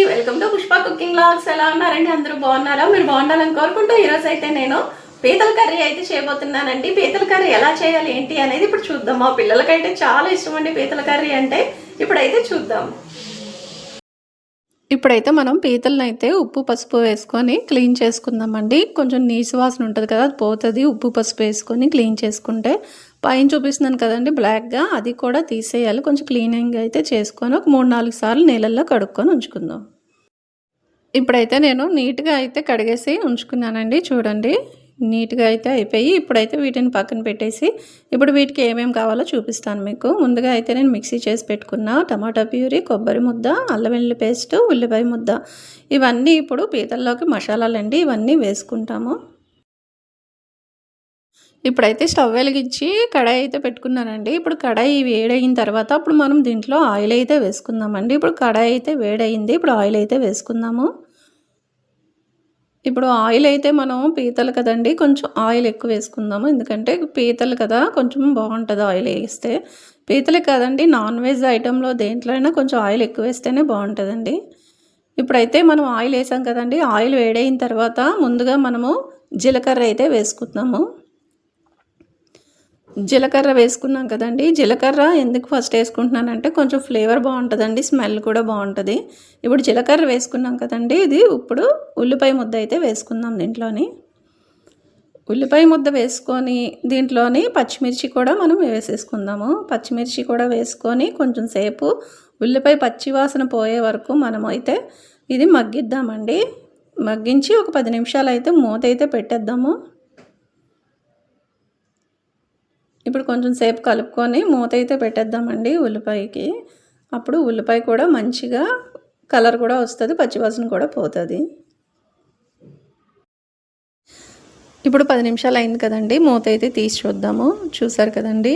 Welcome to Pushpa cooking vlogs. ఎలా ఉన్నారండి? అందరూ బాగున్నారా? మీరు బాగుండాలని కోరుకుంటూ ఈరోజు అయితే నేను పీతల కర్రీ అయితే చేయబోతున్నానండి. పీతల కర్రీ ఎలా చేయాలి ఏంటి అనేది ఇప్పుడు చూద్దాం. మా పిల్లలకైతే చాలా ఇష్టం అండి పీతల కర్రీ అంటే. ఇప్పుడైతే చూద్దాం. ఇప్పుడైతే మనం పీతలను అయితే ఉప్పు పసుపు వేసుకొని క్లీన్ చేసుకుందామండి. కొంచెం నీసు వాసన ఉంటుంది కదా, అది పోతుంది. ఉప్పు పసుపు వేసుకొని క్లీన్ చేసుకుంటే పైన చూపిస్తున్నాను కదండి బ్లాక్గా, అది కూడా తీసేయాలి. కొంచెం క్లీనింగ్ అయితే చేసుకొని ఒక 3-4 సార్లు నీళ్ళల్లో కడుక్కొని ఉంచుకుందాం. ఇప్పుడైతే నేను నీట్గా అయితే కడిగేసి ఉంచుకున్నానండి. చూడండి, నీట్గా అయితే అయిపోయి ఇప్పుడైతే వీటిని పక్కన పెట్టేసి ఇప్పుడు వీటికి ఏమేమి కావాలో చూపిస్తాను మీకు. ముందుగా అయితే నేను మిక్సీ చేసి పెట్టుకున్న టమాటా ప్యూరీ, కొబ్బరి ముద్ద, అల్లం వెల్లుల్లి పేస్ట్, ఉల్లిపాయ ముద్ద, ఇవన్నీ ఇప్పుడు పీతల్లోకి మసాలాలండి, ఇవన్నీ వేసుకుంటాము. ఇప్పుడైతే స్టవ్ వెలిగించి కడాయి అయితే పెట్టుకున్నానండి. ఇప్పుడు కడాయి వేడయిన తర్వాత అప్పుడు మనం దీంట్లో ఆయిల్ అయితే వేసుకుందామండి. ఇప్పుడు కడాయి అయితే వేడయింది. ఇప్పుడు ఆయిల్ అయితే వేసుకుందాము. ఇప్పుడు ఆయిల్ అయితే మనం పీతలు కదండి, కొంచెం ఆయిల్ ఎక్కువ వేసుకుందాము. ఎందుకంటే పీతలు కదా, కొంచెం బాగుంటుంది ఆయిల్ వేస్తే. పీతలే కదండి, నాన్ వెజ్ ఐటెంలో దేంట్లో అయినా కొంచెం ఆయిల్ ఎక్కువ వేస్తేనే బాగుంటుందండి. ఇప్పుడైతే మనం ఆయిల్ వేసాం కదండి, ఆయిల్ వేడైన తర్వాత ముందుగా మనము జీలకర్ర అయితే వేసుకుందాము. జీలకర్ర వేసుకున్నాం కదండి, జీలకర్ర ఎందుకు ఫస్ట్ వేసుకుంటున్నానంటే కొంచెం ఫ్లేవర్ బాగుంటుందండి, స్మెల్ కూడా బాగుంటుంది. ఇప్పుడు జీలకర్ర వేసుకున్నాం కదండి, ఇది ఇప్పుడు ఉల్లిపాయ ముద్ద అయితే వేసుకుందాం దీంట్లోని. ఉల్లిపాయ ముద్ద వేసుకొని దీంట్లోని పచ్చిమిర్చి కూడా మనం వేసేసుకుందాము. పచ్చిమిర్చి కూడా వేసుకొని కొంచెం సేపు ఉల్లిపాయ పచ్చి వాసన పోయే వరకు మనం అయితే ఇది మగ్గిద్దామండి. మగ్గించి ఒక 10 నిమిషాలు అయితే మూత అయితే పెట్టేద్దాము. ఇప్పుడు కొంచెం సేపు కలుపుకొని మూత అయితే పెట్టేద్దామండి ఉల్లిపాయకి. అప్పుడు ఉల్లిపాయ కూడా మంచిగా కలర్ కూడా వస్తుంది, పచ్చివాసన కూడా పోతుంది. ఇప్పుడు 10 నిమిషాలు అయింది కదండి, మూత అయితే తీసి చూద్దాము. చూసారు కదండి,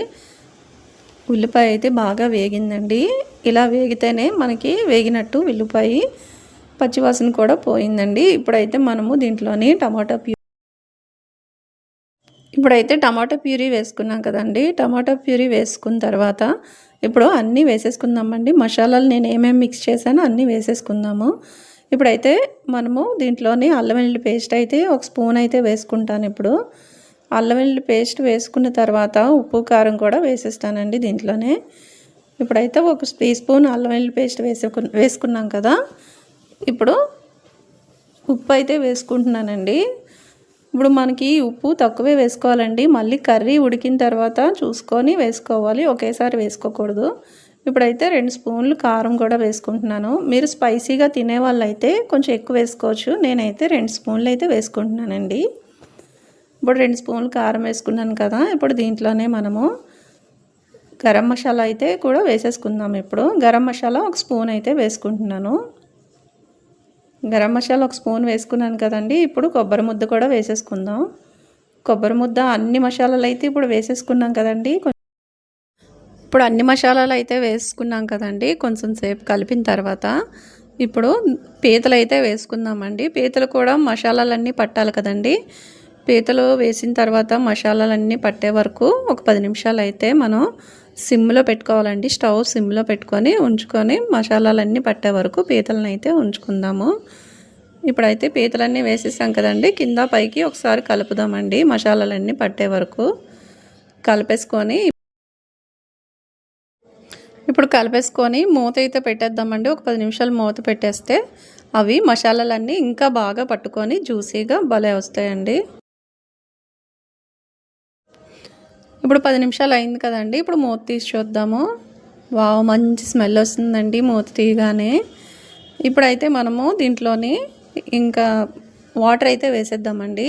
ఉల్లిపాయ అయితే బాగా వేగిందండి. ఇలా వేగితేనే మనకి వేగినట్టు ఉల్లిపాయ, పచ్చివాసన కూడా పోయిందండి. ఇప్పుడైతే మనము దీంట్లోని ఇప్పుడైతే టమాటా ప్యూరీ వేసుకున్నాం కదండి. టమాటా ప్యూరీ వేసుకున్న తర్వాత ఇప్పుడు అన్నీ వేసేసుకుందామండి. మసాలాలు నేను ఏమేమి మిక్స్ చేశానో అన్నీ వేసేసుకుందాము. ఇప్పుడైతే మనము దీంట్లోని అల్లం వెల్లుల్లి పేస్ట్ అయితే ఒక స్పూన్ అయితే వేసుకుంటాను. ఇప్పుడు అల్లం వెల్లుల్లి పేస్ట్ వేసుకున్న తర్వాత ఉప్పు కారం కూడా వేసేస్తానండి దీంట్లోనే. ఇప్పుడైతే ఒక స్పూన్ అల్లం వెల్లుల్లి పేస్ట్ వేసుకున్నాం కదా, ఇప్పుడు ఉప్పు అయితే వేసుకుంటున్నానండి. ఇప్పుడు మనకి ఉప్పు తక్కువే వేసుకోవాలండి. మళ్ళీ కర్రీ ఉడికిన తర్వాత చూసుకొని వేసుకోవాలి, ఒకేసారి వేసుకోకూడదు. ఇప్పుడైతే 2 స్పూన్లు కారం కూడా వేసుకుంటున్నాను. మీరు స్పైసీగా తినే వాళ్ళైతే కొంచెం ఎక్కువ వేసుకోవచ్చు. నేనైతే 2 స్పూన్లు అయితే వేసుకుంటున్నానండి. ఇప్పుడు 2 స్పూన్లు కారం వేసుకున్నాను కదా, ఇప్పుడు దీంట్లోనే మనము గరం మసాలా అయితే కూడా వేసేసుకుందాం. ఇప్పుడు గరం మసాలా ఒక స్పూన్ అయితే వేసుకుంటున్నాను. గరం మసాలా ఒక స్పూన్ వేసుకున్నాను కదండి. ఇప్పుడు కొబ్బరి ముద్ద కూడా వేసేసుకుందాం. కొబ్బరి ముద్ద అన్ని మసాలాలు అయితే ఇప్పుడు వేసేసుకున్నాం కదండి. ఇప్పుడు అన్ని మసాలాలు అయితే వేసుకున్నాం కదండి. కొంచెం సేపు కలిపిన తర్వాత ఇప్పుడు పీతలు అయితే వేసుకుందామండి. పీతలు కూడా మసాలాలన్నీ పట్టాలి కదండి. పీతలు వేసిన తర్వాత మసాలాలన్నీ పట్టే వరకు ఒక 10 నిమిషాలు అయితే మనం సిమ్లో పెట్టుకోవాలండి. స్టవ్ సిమ్లో పెట్టుకొని ఉంచుకొని మసాలాలన్నీ పట్టే వరకు పీతలను అయితే ఉంచుకుందాము. ఇప్పుడైతే పీతలన్నీ వేసేసాం కదండి, కింద పైకి ఒకసారి కలుపుదామండి. మసాలాలన్నీ పట్టే వరకు కలిపేసుకొని ఇప్పుడు కలిపేసుకొని మూత అయితే పెట్టేద్దామండి. ఒక 10 నిమిషాలు మూత పెట్టేస్తే అవి మసాలాలన్నీ ఇంకా బాగా పట్టుకొని జ్యూసీగా భలే వస్తాయండి. ఇప్పుడు 10 నిమిషాలు అయింది కదండి, ఇప్పుడు మూత తీసి చూద్దాము. వావ్, మంచి స్మెల్ వస్తుందండి మూత తీయగానే. ఇప్పుడైతే మనము దీంట్లోని ఇంకా వాటర్ అయితే వేసేద్దామండి.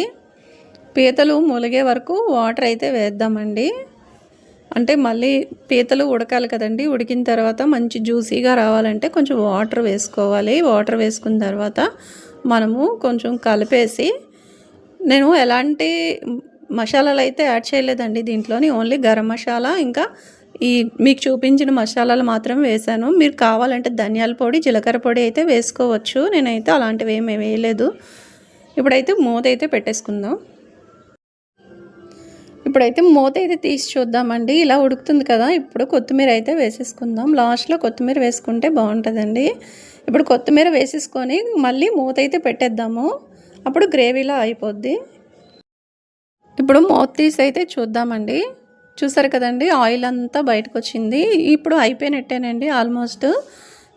పీతలు ములిగే వరకు వాటర్ అయితే వేద్దామండి. అంటే మళ్ళీ పీతలు ఉడకాలి కదండి, ఉడికిన తర్వాత మంచి జ్యూసీగా రావాలంటే కొంచెం వాటర్ వేసుకోవాలి. వాటర్ వేసుకున్న తర్వాత మనము కొంచెం కలిపేసి, నేను ఎలాంటి మసాలాలు అయితే యాడ్ చేయలేదండి దీంట్లోని, ఓన్లీ గరం మసాలా ఇంకా ఈ మీకు చూపించిన మసాలాలు మాత్రం వేసాను. మీరు కావాలంటే ధనియాల పొడి, జీలకర్ర పొడి అయితే వేసుకోవచ్చు. నేనైతే అలాంటివి ఏమీ వేయలేదు. ఇప్పుడైతే మూత అయితే పెట్టేసుకుందాం. ఇప్పుడైతే మూత అయితే తీసి చూద్దామండి. ఇలా ఉడుకుతుంది కదా, ఇప్పుడు కొత్తిమీర అయితే వేసేసుకుందాం. లాస్ట్లో కొత్తిమీర వేసుకుంటే బాగుంటుందండి. ఇప్పుడు కొత్తిమీర వేసేసుకొని మళ్ళీ మూత అయితే పెట్టేద్దాము. అప్పుడు గ్రేవీలా అయిపోద్ది. ఇప్పుడు మూత తీసి అయితే చూద్దామండి. చూసారు కదండి, ఆయిల్ అంతా బయటకు వచ్చింది. ఇప్పుడు అయిపోయినట్టేనండి ఆల్మోస్ట్.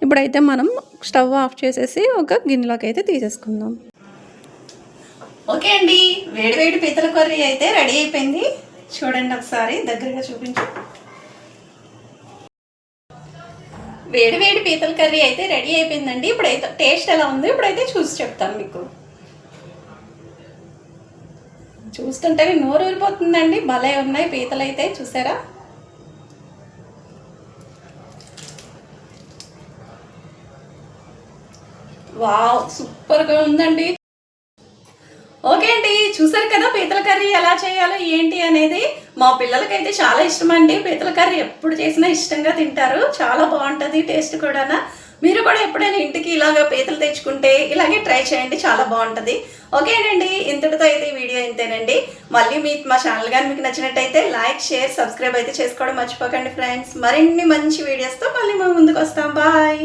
ఇప్పుడైతే మనం స్టవ్ ఆఫ్ చేసేసి ఒక గిన్నెలోకి అయితే తీసేసుకుందాం. ఓకే అండి, వేడి వేడి పీతల కర్రీ అయితే రెడీ అయిపోయింది. చూడండి ఒకసారి దగ్గరగా చూపించు. వేడి వేడి పీతల కర్రీ అయితే రెడీ అయిపోయిందండి. ఇప్పుడైతే టేస్ట్ ఎలా ఉందో ఇప్పుడైతే చూసి చెప్తాను మీకు. చూస్తుంటే నోరు ఊరిపోతుందండి. భలే ఉన్నాయి పీతలు అయితే, చూసారా? వావ్, సూపర్గా ఉందండి. ఓకే అండి, చూసారు కదా పీతల కర్రీ ఎలా చేయాలో ఏంటి అనేది. మా పిల్లలకైతే చాలా ఇష్టం అండి. పీతల కర్రీ ఎప్పుడు చేసినా ఇష్టంగా తింటారు. చాలా బాగుంటుంది టేస్ట్ కూడా. మీరు కూడా ఎప్పుడైనా ఇంటికి ఇలాగ పీతలు తెచ్చుకుంటే ఇలాగే ట్రై చేయండి, చాలా బాగుంటుంది. ఓకేనండి, ఇంతటితో అయితే ఈ వీడియో ఇంతేనండి. మళ్ళీ మా ఛానల్ కానీ మీకు నచ్చినట్టయితే లైక్, షేర్, సబ్స్క్రైబ్ అయితే చేసుకోవడం మర్చిపోకండి ఫ్రెండ్స్. మరిన్ని మంచి వీడియోస్తో మళ్ళీ మేము ముందుకు వస్తాం. బాయ్.